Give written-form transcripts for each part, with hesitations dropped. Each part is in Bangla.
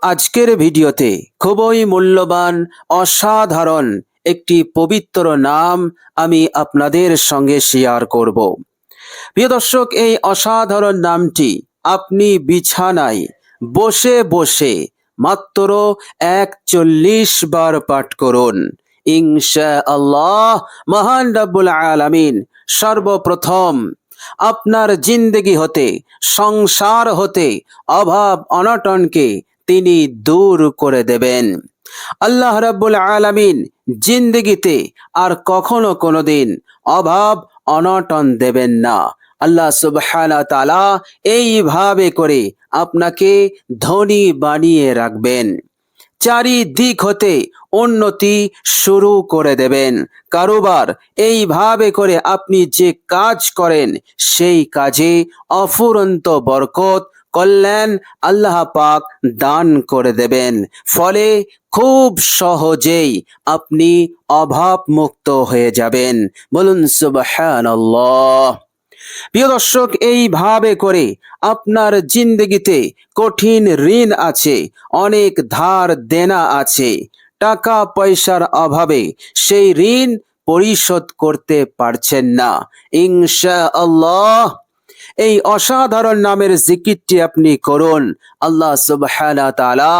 আজকের ভিডিওতে খুবই মূল্যবান অসাধারণ একটি পবিত্র নাম আমি আপনাদের সঙ্গে শেয়ার করব। প্রিয় দর্শক, এই অসাধারণ নামটি আপনি বিছানায় বসে বসে মাত্র ৪১ বার পাঠ করুন। ইনশাআল্লাহ মহান রব্বুল আলামিন সর্বপ্রথম আপনার জিন্দেগি হতে, সংসার হতে অভাব অনটনকে তিনি দূর করে দেবেন। আল্লাহ রাব্বুল আলামিন জিন্দেগিতে আর কখনো কোনোদিন অভাব অনটন দেবেন না। আল্লাহ সুবহানাহু ওয়া তাআলা এইভাবে করে আপনাকে ধনী বানিয়ে রাখবেন। চারিদিক হতে উন্নতি শুরু করে দেবেন। কারোবার এইভাবে করে আপনি যে কাজ করেন সেই কাজে অফুরন্ত বরকত, কল্যাণ আল্লাহ পাক দান করে দেবেন। ফলে খুব সহজেই আপনি অভাব মুক্ত হয়ে যাবেন। বলুন সুবহানাল্লাহ। প্রিয় দর্শক, এইভাবে করে আপনার জিন্দগিতে কঠিন ঋণ আছে, অনেক ধার দেনা আছে, টাকা পয়সার অভাবে সেই ঋণ পরিশোধ করতে পারছেন না। ইনশাআল্লাহ এই অসাধারণ নামের জিকিরটি আপনি করুন। আল্লাহ সুবহানাহু ওয়া তাআলা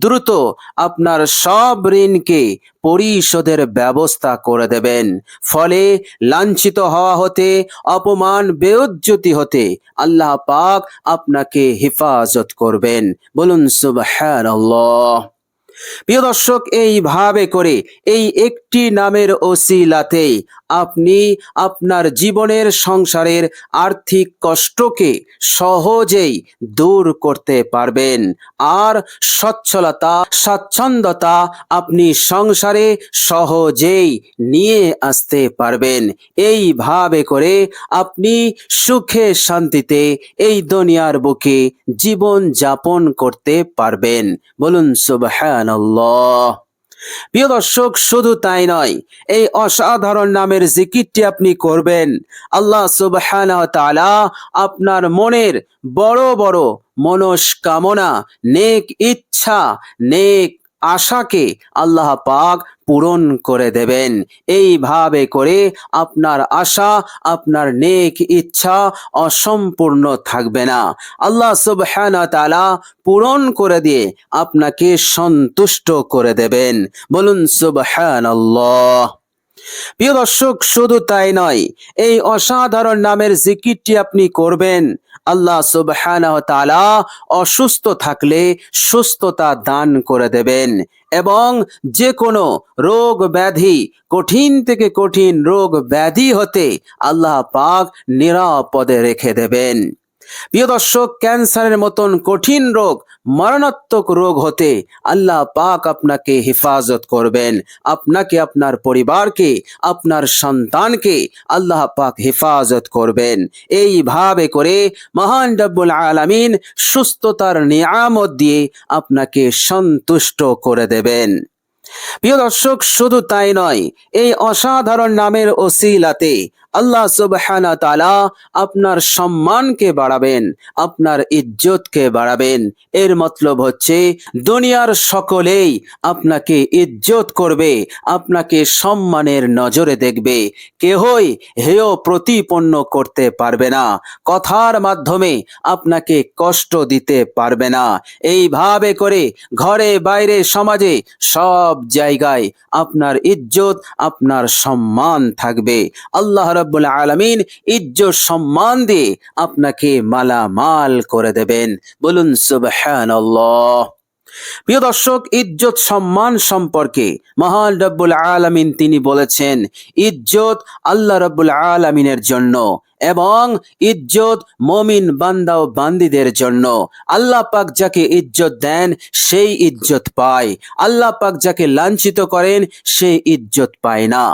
দ্রুত আপনার সব ঋণকে পরিশোধের ব্যবস্থা করে দেবেন। ফলে লাঞ্ছিত হওয়া হতে, অপমান বেইজ্জতি হতে আল্লাহ পাক আপনাকে হেফাজত করবেন। বলুন সুবহানাল্লাহ। প্রিয় দর্শক, এইভাবে করে এই একটি নামের ওসিলাতেই আপনি আপনার জীবনের সংসারের আর্থিক কষ্টকে সহজেই দূর করতে পারবেন। আর সচ্ছলতা, স্বাচ্ছন্দ্যতা আপনি সংসারে সহজেই নিয়ে আসতে পারবেন। এইভাবে করে আপনি সুখে শান্তিতে এই দুনিয়ার বুকে জীবন যাপন করতে পারবেন। বলুন সুবহানাল্লাহ। প্রিয় দর্শক, শুধু তাই নয়, এই অসাধারণ নামের জিকিরটি আপনি করবেন। আল্লাহ সুবহানাহু ওয়া তাআলা আপনার মনের বড় বড় মনস্কামনা, নেক ইচ্ছা, নেক আশাকে আল্লাহ পাক পূরণ করে দেবেন। এইভাবে করে আপনার আশা, আপনার নেক ইচ্ছা অসম্পূর্ণ থাকবে না। আল্লাহ সুবহানাহু ওয়া তাআলা পূরণ করে দিয়ে আপনাকে সন্তুষ্ট করে দেবেন। বলুন সুবহানাল্লাহ। প্রিয় দর্শক, শুধু তাই নয়, এই অসাধারণ নামের জিকিরটি আপনি করবেন। আল্লাহ সুবহানাহু ওয়া তাআলা অসুস্থ থাকলে সুস্থতা দান করে দেবেন এবং যে কোনো রোগ ব্যাধি, কঠিন থেকে কঠিন রোগ ব্যাধি হতে আল্লাহ পাক নিরাপদে রেখে দেবেন। প্রিয় দর্শক, ক্যান্সারের মতন কঠিন রোগ, মারাত্মক রোগ হতে আল্লাহ পাক আপনাকে হেফাজত করবেন। আপনাকে, আপনার পরিবারকে, আপনার সন্তানকে আল্লাহ পাক হেফাজত করবেন। এইভাবে করে মহান রব্বুল আলামিন সুস্থতার নিয়ামত দিয়ে আপনাকে সন্তুষ্ট করে দেবেন। প্রিয় দর্শক, শুধু তাই নয়, এই অসাধারণ নামের ওসিলাতে আল্লাহ সুবহানাহু ওয়া তাআলা আপনার সম্মানকে বাড়াবেন, আপনার ইজ্জতকে বাড়াবেন। এর মতলব হচ্ছে দুনিয়ার সকলেই আপনাকে ইজ্জত করবে, আপনাকে সম্মানের নজরে দেখবে। কেহই হেয় প্রতিপন্ন করতে পারবে না, কথার মাধ্যমে আপনাকে কষ্ট দিতে পারবে না। এইভাবে করে ঘরে বাইরে সমাজে সব জায়গায় আপনার ইজ্জত, আপনার সম্মান থাকবে। আল্লাহ রাব্বুল আলামিন ইজ্জত সম্মান দিয়ে আপনাকে মালামাল করে দেবেন। বলুন সুবহানাল্লাহ। প্রিয় দর্শক, ইজ্জত সম্মান সম্পর্কে মহান রব্বুল আলামিন তিনি বলেছেন, ইজ্জত আল্লাহ রব্বুল আলামিনের জন্য এবং ইজ্জত মুমিন বান্দা ও বান্দীদের জন্য। আল্লাহ পাক যাকে ইজ্জত দেন সেই ইজ্জত পায়, আল্লাহ পাক যাকে লাঞ্ছিত করেন সে ইজ্জত পায় না।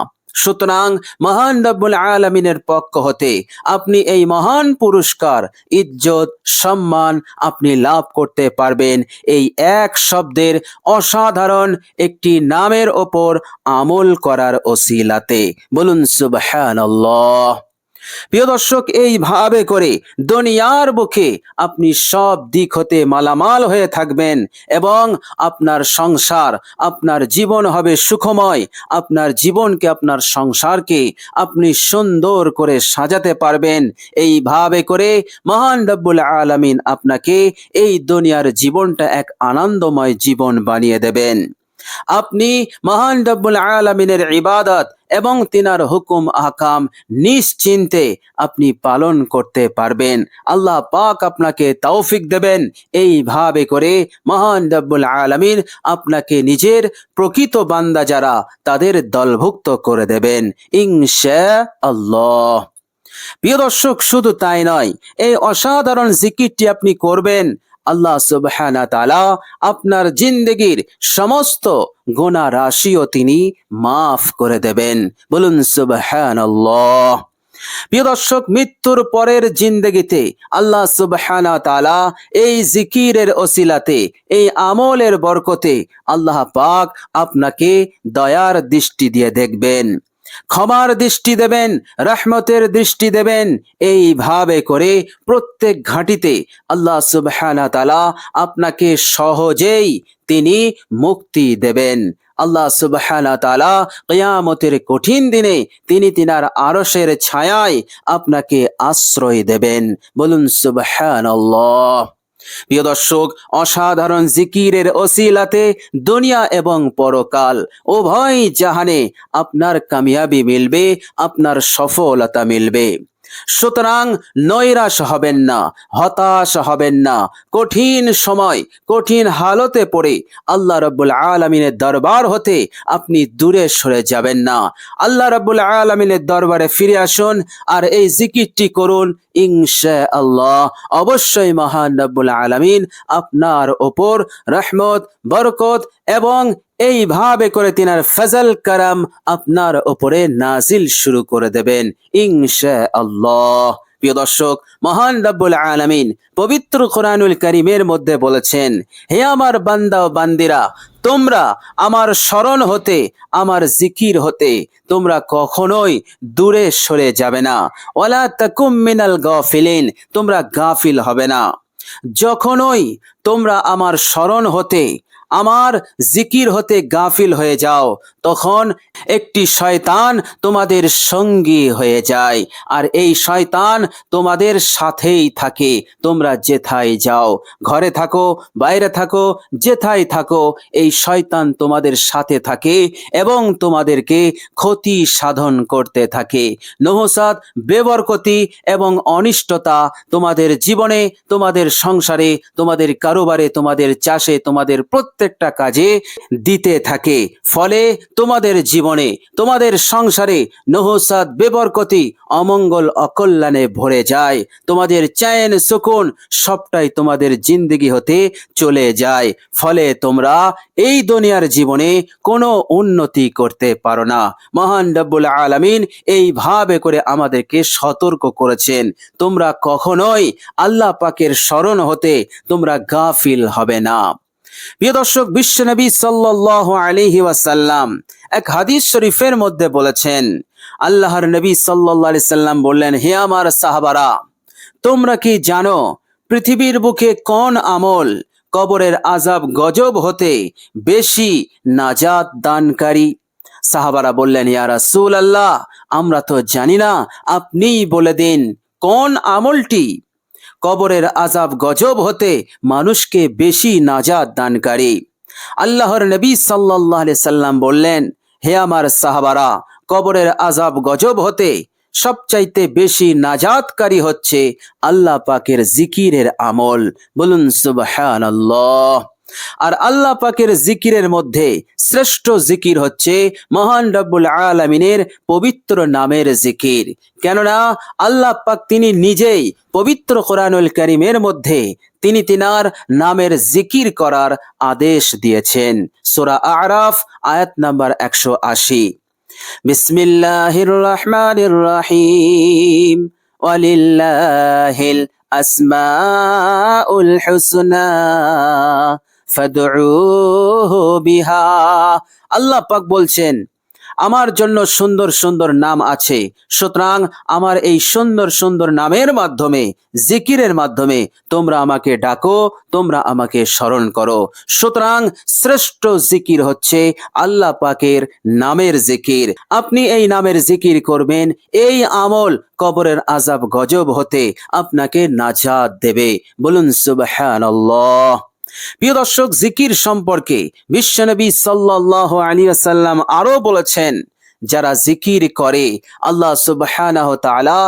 সুতরাং মহান রব্বুল আলামিনের পক্ষ হতে আপনি এই মহান পুরস্কার, ইজ্জত, সম্মান আপনি লাভ করতে পারবেন এই এক শব্দের অসাধারণ একটি নামের ওপর আমল করার ওসিলাতে। বলুন সুবহানাল্লাহ। প্রিয় দর্শক, এইভাবে করে দুনিয়ার বুকে আপনি সব দিক হতে মালামাল হয়ে থাকবেন এবং আপনার সংসার, আপনার জীবন হবে সুখময়। আপনার জীবনকে, আপনার সংসারকে আপনি সুন্দর করে সাজাতে পারবেন। এইভাবে করে মহান রব্বুল আলামিন আপনাকে এই দুনিয়ার জীবনটা এক আনন্দময় জীবন বানিয়ে দেবেন। আপনি মহান রব্বুল আলামিনের ইবাদত এবং তিনার হুকুম আহকাম নিশ্চিন্তে আপনি পালন করতে পারবেন। আল্লাহ পাক আপনাকে তৌফিক দেবেন। এইভাবে করে মহান রব্বুল আলামিন আপনাকে নিজের প্রকৃত বান্দা যারা তাদের দলভুক্ত করে দেবেন ইনশাআল্লাহ। প্রিয় দর্শক, শুধু তাই নয়, এই অসাধারণ জিকিরটি আপনি করবেন, আল্লাহ সুবহানাহু ওয়া তাআলা আপনার জিন্দেগির সমস্ত গুনাহ রাশিও তিনি মাফ করে দেবেন। বলুন সুবহানাল্লাহ। প্রিয় দর্শক, মৃত্যুর পরের জিন্দেগিতে আল্লাহ সুবহানাহু ওয়া তাআলা এই জিকিরের ওসিলাতে, এই আমলের বরকতে আল্লাহ পাক আপনাকে দয়ার দৃষ্টি দিয়ে দেখবেন, ক্ষমার দৃষ্টি দেবেন, রহমতের দৃষ্টি দেবেন। এইভাবে করে প্রত্যেক ঘাঁটিতে আল্লাহ সুবহানাহু ওয়া তাআলা আপনাকে সহজেই তিনি মুক্তি দেবেন। আল্লাহ সুবহানাহু ওয়া তাআলা কিয়ামতের কঠিন দিনে তিনি তিনার আরশের ছায়ায় আপনাকে আশ্রয় দেবেন। বলুন সুবহানাল্লাহ। প্রিয় দর্শক, অসাধারণ জিকিরের ওসিলাতে দুনিয়া এবং পরকাল উভয় জাহানে আপনার কামিয়াবি মিলবে, আপনার সফলতা মিলবে। সুতরাং নৈরাশ হবেন না, হতাশ হবেন না। কঠিন সময়, কঠিন হালতে পড়ে আল্লাহ রাব্বুল আলামিনের দরবার হতে আপনি দূরে সরে যাবেন না। আল্লাহ রাব্বুল আলামিনের দরবারে ফিরে আসুন আর এই জিকিরটি করুন। ইনশাআল্লাহ অবশ্যই মহান রাব্বুল আলামিন আপনার ওপর রহমত, বরকত এবং এইভাবে করে তিনার ফজল করম আপনার উপরে নাজিল শুরু করে দেবেন ইনশাআল্লাহ। প্রিয় দর্শক, মহান রব্বুল আলামিন পবিত্র কোরআনুল কারীমের মধ্যে বলেছেন, হে আমার বান্দা ও বান্দিরা, তোমরা আমার স্মরণ হতে, আমার জিকির হতে তোমরা কখনোই দূরে সরে যাবে না। ওয়ালা তাকুম মিনাল গাফিলিন, তোমরা গাফিল হবে না। যখনই তোমরা আমার স্মরণ হতে, আমার জিকির হতে গাফিল হয়ে যাও, তখন একটি শয়তান তোমাদের সঙ্গী হয়ে যায়। আর এই শয়তান তোমাদের সাথেই থাকে। তোমরা যেথায় যাও, ঘরে থাকো, বাইরে থাকো, যেথায় থাকো, এই শয়তান তোমাদের সাথে থাকে এবং তোমাদেরকে ক্ষতি সাধন করতে থাকে। নহুসাত, বেবরকতি এবং অনিষ্টতা তোমাদের জীবনে, তোমাদের সংসারে, তোমাদের কারোবারে, তোমাদের চাষে, তোমাদের প্রত্যেকটা কাজে দিতে থাকে। ফলে তোমাদের জীবনে, তোমাদের সংসারে নহুসাত, বেবরকতি, অমঙ্গল, অকল্যাণে ভরে যায়। তোমাদের চैन সুকুন সবটাই তোমাদের জিন্দেগি হতে চলে যায়। ফলে তোমরা এই দুনিয়ার জীবনে কোনো উন্নতি করতে পারো না। মহান রব্বুল আলামিন এইভাবে করে আমাদেরকে সতর্ক করেছেন, তোমরা কখনোই আল্লাহ পাকের শরণ হতে তোমরা গাফিল হবে না। প্রিয় দর্শক, বিশ্বনবী সাল্লাল্লাহু আলাইহি ওয়াসাল্লাম এক হাদিস শরীফের মধ্যে বলেছেন, আল্লাহর নবী সাল্লাল্লাহু আলাইহি সাল্লাম বললেন, হে আমার সাহাবারা, তোমরা কি জানো পৃথিবীর বুকে কোন আমল কবরের আযাব গজব হতে বেশি নাজাত দানকারী? সাহাবারা বললেন, ইয়া রাসূলুল্লাহ, আমরা তো জানি না, আপনিই বলে দিন কোন আমলটি কবরের আযাব গজব হতে মানুষকে বেশি নাজাত দানকারী? আল্লাহর নবী সাল্লাল্লাহু আলাইহি সাল্লাম বললেন, হে আমার সাহাবারা, কবরের আযাব গজব হতে সবচাইতে বেশি নাজাতকারী হচ্ছে আল্লাহ পাকের জিকিরের আমল। বলুন সুবহানাল্লাহ। আর আল্লাহ পাকের জিকিরের মধ্যে শ্রেষ্ঠ জিকির হচ্ছে মহান রব্বুল আলামিনের পবিত্র নামের জিকির। কেননা আল্লাহ পাক তিনি নিজেই পবিত্র কোরআনুল কারীমের মধ্যে তিনি তিনার নামের জিকির করার আদেশ দিয়েছেন। সূরা আরাফ আয়াত নাম্বার 180। বিসমিল্লাহির রহমানির রহিম, ওয়ালিল্লাহিল আসমাউল হুসনা ফাদউহু বিহা। আল্লাহ পাক বলছেন, আমার জন্য সুন্দর সুন্দর নাম আছে। সুতরাং আমার এই সুন্দর সুন্দর নামের মাধ্যমে, জিকিরের মাধ্যমে তোমরা আমাকে ডাকো, তোমরা আমাকে স্মরণ করো। সুতরাং শ্রেষ্ঠ জিকির হচ্ছে আল্লাহ পাকের নামের জিকির। আপনি এই নামের জিকির করবেন, এই আমল কবরের আযাব গজব হতে আপনাকে নাজাত দেবে। বলুন সুবহানাল্লাহ। প্রিয় দর্শক, জিকির সম্পর্কে বিশ্বনবী সাল্লাল্লাহু আলাইহি ওয়াসাল্লাম আরো বলেছেন, যারা জিকির করে আল্লাহ সুবহানাহু ওয়া তাআলা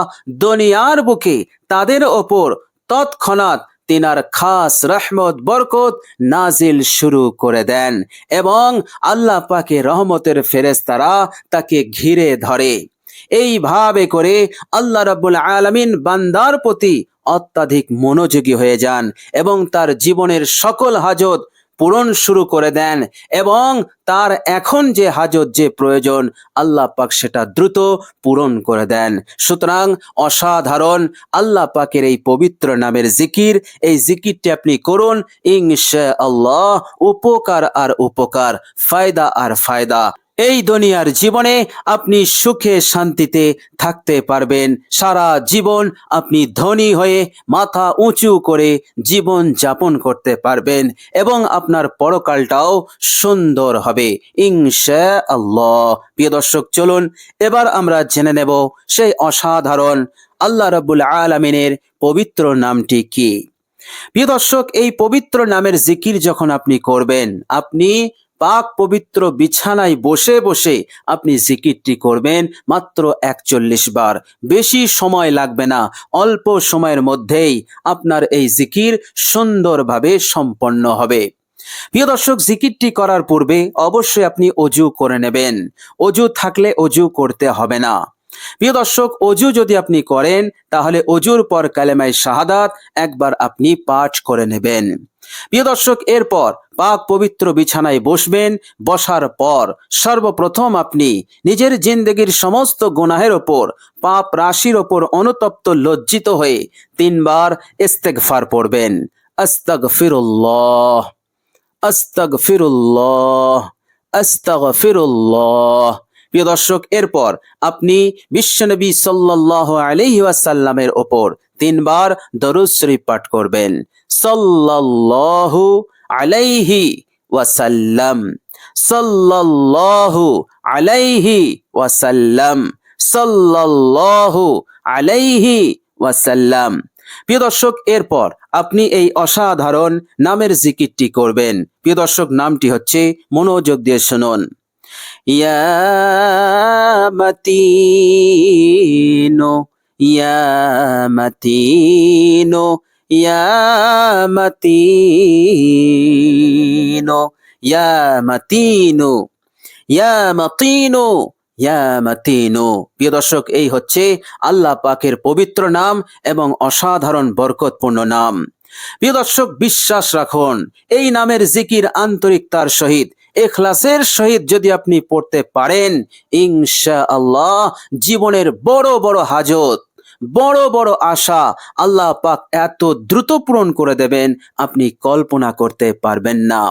দুনিয়ার বুকে তাদের ওপর তৎক্ষণাৎ তিনার খাস রহমত বরকত নাজিল শুরু করে দেন এবং আল্লাহ পাকের রহমতের ফেরেশতারা তাকে ঘিরে ধরে। এইভাবে করে আল্লাহ রাব্বুল আলামিন বান্দার প্রতি অত্যাধিক মনোযোগী হয়ে যান এবং তার জীবনের সকল হাজত পূরণ শুরু করে দেন এবং তার এখন যে হাজত, যে প্রয়োজন, আল্লাহ পাক সেটা দ্রুত পূরণ করে দেন। সুতরাং অসাধারণ আল্লাহ পাকের এই পবিত্র নামের জিকির, এই জিকিরটি আপনি করুন, ইনশাআল্লাহ উপকার আর উপকার, ফায়দা আর ফায়দা। এই দুনিয়ার জীবনে আপনি সুখে শান্তিতে থাকতে পারবেন, সারা জীবন আপনি ধনী হয়ে মাথা উঁচু করে জীবন যাপন করতে পারবেন এবং আপনার পরকালটাও সুন্দর হবে ইনশাআল্লাহ। প্রিয় দর্শক, চলুন এবার আমরা জেনে নেব সেই অসাধারণ আল্লাহ রাব্বুল আলামিনের পবিত্র নামটি কি। প্রিয় দর্শক, এই পবিত্র নামের জিকির যখন আপনি করবেন, আপনি পাক পবিত্র বিছানায় বসে বসে আপনি জিকিরটি করবেন মাত্র 41 বার। বেশি সময় লাগবে না, অল্প সময়ের মধ্যেই আপনার এই জিকির সুন্দরভাবে সম্পন্ন হবে। প্রিয় দর্শক, জিকিরটি করার পূর্বে অবশ্যই আপনি অজু করে নেবেন। অজু থাকলে অজু করতে হবে না। প্রিয় দর্শক, অজু যদি আপনি করেন তাহলে অজুর পর কালেমায়ে শাহাদাত একবার আপনি পাঠ করে নেবেন। প্রিয় দর্শক, এরপর পাক পবিত্র বিছানায় বসবেন। বসার পর সর্বপ্রথম আপনি নিজের জিন্দেগির সমস্ত গুনাহের ওপর, পাপ রাশির ওপর অনুতপ্ত লজ্জিত হয়ে 3 বার ইস্তেগফার পড়বেন। আস্তাগফিরুল্লাহ, আস্তাগফিরুল্লাহ, আস্তাগফিরুল্লাহ। প্রিয় দর্শক, এরপর আপনি বিশ্বনবী সাল্লাল্লাহু আলাইহি ওয়াসাল্লামের ওপর 3 বার দরুদ শরীফ পাঠ করবেন। সাল্লাল্লাহু আলাইহি ওয়াসাল্লাম, সাল্লাল্লাহু আলাইহি ওয়াসাল্লাম, সাল্লাল্লাহু আলাইহি ওয়াসাল্লাম। প্রিয় দর্শক, এরপর আপনি এই অসাধারণ নামের জিকিরটি করবেন। প্রিয় দর্শক, নামটি হচ্ছে, মনোযোগ দিয়ে শুনুন, ইয়া মাতিনো, ইয়া মাতিনো, ইয়া মাতিনো, ইয়া মাতিনো, ইয়া মাতিনো, ইয়া মাতিনো। প্রিয় দর্শক, এই হচ্ছে আল্লাহ পাকের পবিত্র নাম এবং অসাধারণ বরকতপূর্ণ নাম। প্রিয় দর্শক, বিশ্বাস রাখুন, এই নামের জিকির আন্তরিকতার সহিত, ইখলাসের সহিত যদি আপনি পড়তে পারেন, ইনশাআল্লাহ জীবনের বড় বড় হাজত, বড় বড় আশা আল্লাহ পাক এত দ্রুত পূরণ করে দেবেন আপনি কল্পনা করতে পারবেন না।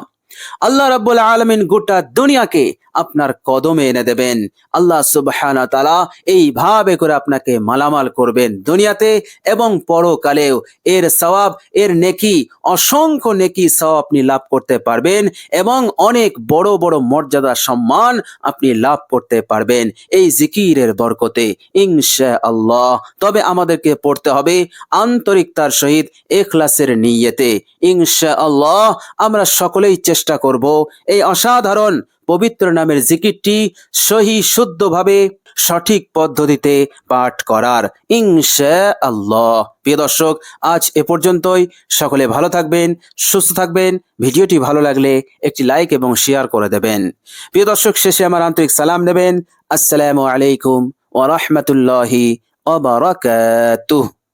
আল্লাহ রাব্বুল আলামিন গোটা দুনিয়াকে আপনার কদমে এনে দেবেন। আল্লাহ সুবহানাহু ওয়া তাআলা এইভাবে করে আপনাকে মালামাল করবেন দুনিয়াতে এবং পরকালেও। এর সওয়াব, এর নেকি, অসংখ্য নেকি সওয়াব আপনি লাভ করতে পারবেন এবং অনেক বড় বড় মর্যাদা সম্মান আপনি লাভ করতে পারবেন এই জিকিরের বরকতে ইনশাআল্লাহ। তবে আমাদেরকে পড়তে হবে আন্তরিকতার সহিত, ইখলাসের নিয়তে। ইনশাআল্লাহ আমরা সকলেই চেষ্টা করব এই অসাধারণ পবিত্র নামের জিকিরটি সহি শুদ্ধভাবে সঠিক পদ্ধতিতে পাঠ করার ইনশাআল্লাহ। প্রিয় দর্শক, আজ এ পর্যন্তই। সকলে ভালো থাকবেন, সুস্থ থাকবেন। ভিডিওটি ভালো লাগলে একটি লাইক এবং শেয়ার করে দেবেন। প্রিয় দর্শক, শেষে আমার আন্তরিক সালাম নেবেন। আসসালামু আলাইকুম ওয়া রাহমাতুল্লাহি ওয়া বারাকাতুহু।